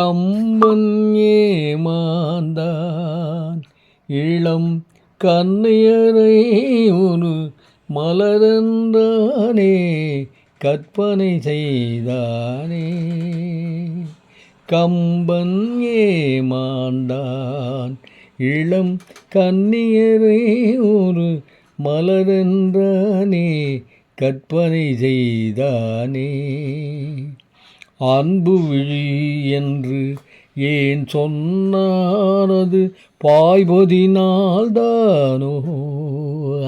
கம்பன் ஏமாந்தான் இளம் கன்னியரை ஒரு மலரன்றானே கற்பனை செய்தானே. கம்பன் ஏமாந்தான் இளம் கன்னியரை ஒரு மலரன்றானே கற்பனை செய்தானே. அன்பு விழி என்று ஏன் சொன்னானது பாய்வதினால்தானோ.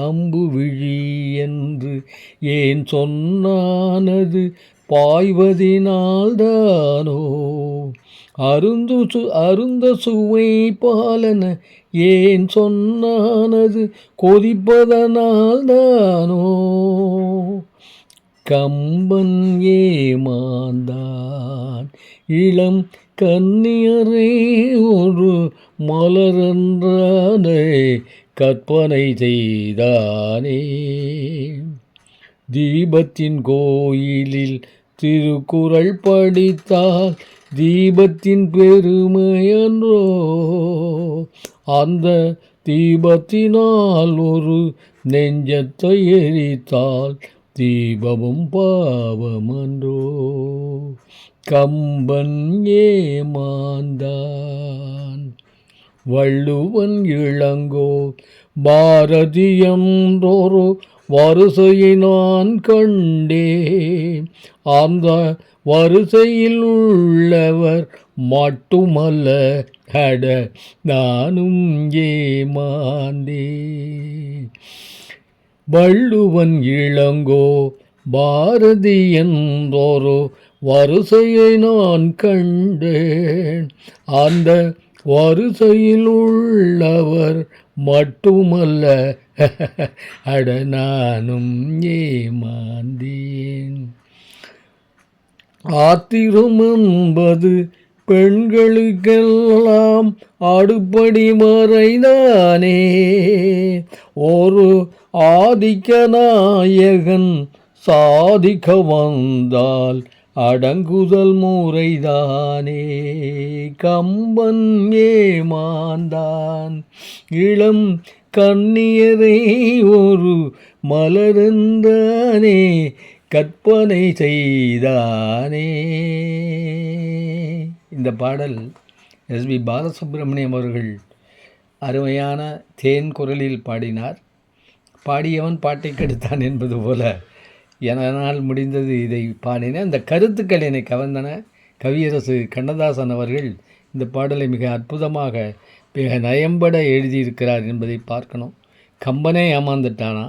அம்பு விழி என்று ஏன் சொன்னானது பாய்வதினால்தானோ. அருந்த சுவை பாலன ஏன் சொன்னானது கொதிப்பதனால்தானோ. கம்பன் ஏமாந்தான் இளம் கன்னியரை ஒரு மலரன்றானே கற்பனை செய்தானே. தீபத்தின் கோயிலில் திருக்குறள் படித்தால் தீபத்தின் பெருமையன்றோ. அந்த தீபத்தினால் ஒரு நெஞ்சத்தை எரித்தால் தீபமும் பாவமன்றோ. கம்பன் ஏமாந்தான் வள்ளுவன் இளங்கோ பாரதியன்றொரு வரிசையை நான் கண்டேன். அந்த வரிசையில் உள்ளவர் மட்டுமல்ல அட நானும் ஏமாந்தேன். வள்ளுவன் இளங்கோ பாரதி என்றொரு வரிசையை நான் கண்டேன். அந்த வரிசையில் உள்ளவர் மட்டுமல்ல அட நானும் ஏமாந்தேன். ஆத்திரம் என்பது பெண்களுக்கெல்லாம் அடுப்படி மறைதானே. ஒரு ஆதிக்க நாயகன் சாதிக்க வந்தால் அடங்குதல் முறைதானே. கம்பன் ஏமாந்தான் இளம் கன்னியரை ஒரு மலரன்றானே கற்பனை செய்தானே. இந்த பாடல் எஸ்பி பாலசுப்ரமணியம் அவர்கள் அருமையான தேன் குரலில் பாடினார். பாடியவன் பாட்டை கெடுத்தான் என்பது போல என்னால் முடிந்தது இதை பாடினேன். அந்த கருத்துக்கள் என்னை கவர்ந்தன. கவியரசு கண்ணதாசன் அவர்கள் இந்த பாடலை மிக அற்புதமாக மிக நயம்பட எழுதியிருக்கிறார் என்பதை பார்க்கணும். கம்பனே ஏமாந்துட்டானா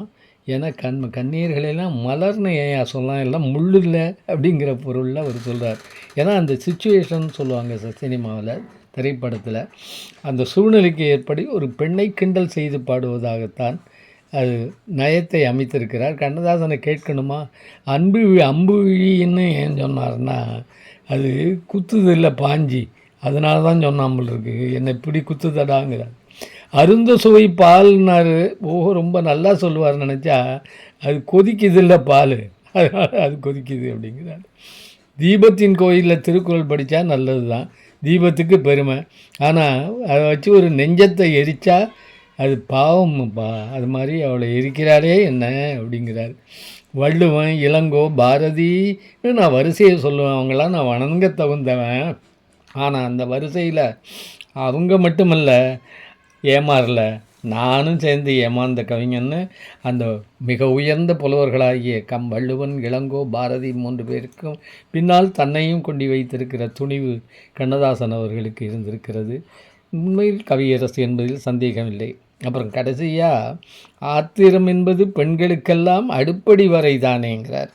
ஏன்னா கண்ணீர்களெல்லாம் மலர்னு ஏன் சொல்லலாம், எல்லாம் முள்ளு இல்லை அப்படிங்கிற பொருளில் அவர் சொல்கிறார். ஏன்னா அந்த சிச்சுவேஷன் சொல்லுவாங்க சினிமாவில் திரைப்படத்தில் அந்த சூழ்நிலைக்கு ஏற்படி ஒரு பெண்ணை கிண்டல் செய்து பாடுவதாகத்தான் அது நயத்தை அமைத்திருக்கிறார். கண்ணதாசனை கேட்கணுமா அம்பு விழின்னு ஏன் சொன்னார்னா அது குத்துதில்லை பாஞ்சி, அதனால தான் சொன்னாமல் இருக்கு என்னை இப்படி குத்துதடாங்கிறார். அருந்த சுவை பால்னார். ரொம்ப நல்லா சொல்லுவார் நினச்சா அது கொதிக்குது இல்லை பால், அதனால் அது கொதிக்குது அப்படிங்கிறார். தீபத்தின் கோயிலில் திருக்குறள் படித்தா நல்லது தான், தீபத்துக்கு பெருமை. ஆனால் அதை வச்சு ஒரு நெஞ்சத்தை எரித்தா அது பாவம்ப்பா. அது மாதிரி அவளை எரிக்கிறாரே என்ன அப்படிங்கிறார். வள்ளுவன் இளங்கோ பாரதின்னு நான் வரிசையை சொல்லுவேன், அவங்களாம் நான் வணங்க தகுந்தவன். ஆனால் அந்த வரிசையில் அவங்க மட்டுமல்ல ஏமாறல, நானும் சேர்ந்து ஏமாந்த கவிஞன்னு அந்த மிக உயர்ந்த புலவர்களாகிய வள்ளுவன் இளங்கோ பாரதி 3 பேருக்கும் பின்னால் தன்னையும் கொண்டு வைத்திருக்கிற துணிவு கண்ணதாசன் அவர்களுக்கு இருந்திருக்கிறது. உண்மையில் கவியரசு என்பதில் சந்தேகமில்லை. அப்புறம் கடைசியாக ஆத்திரம் என்பது பெண்களுக்கெல்லாம் அடுப்படி வரை தானேங்கிறார்.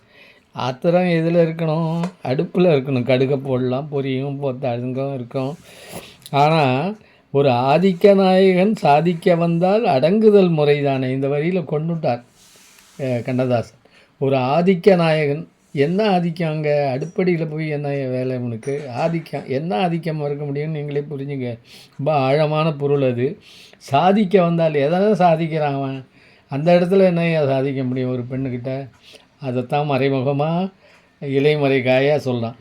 ஆத்திரம் எதில் இருக்கணும்? அடுப்பில் இருக்கணும். கடுகை போடலாம், பொரியும் போத்தழுங்கும் இருக்கும். ஆனால் ஒரு ஆதிக்க நாயகன் சாதிக்க வந்தால் அடங்குதல் முறைதானே இந்த வரியில் கொண்டுட்டார் கண்ணதாசன். ஒரு ஆதிக்க நாயகன் என்ன ஆதிக்கம்? அங்கே அடுப்படியில் போய் என்ன வேலை உனக்கு? ஆதிக்கம் என்ன ஆதிக்கம் இருக்க முடியும்னு நீங்களே புரிஞ்சுங்க. ரொம்ப ஆழமான பொருள் அது. சாதிக்க வந்தால் எதனா சாதிக்கிறான் அவன், அந்த இடத்துல என்ன சாதிக்க முடியும் ஒரு பெண்ணுக்கிட்ட? அதைத்தான் மறைமுகமாக இலைமறை காயாக சொல்லலாம்.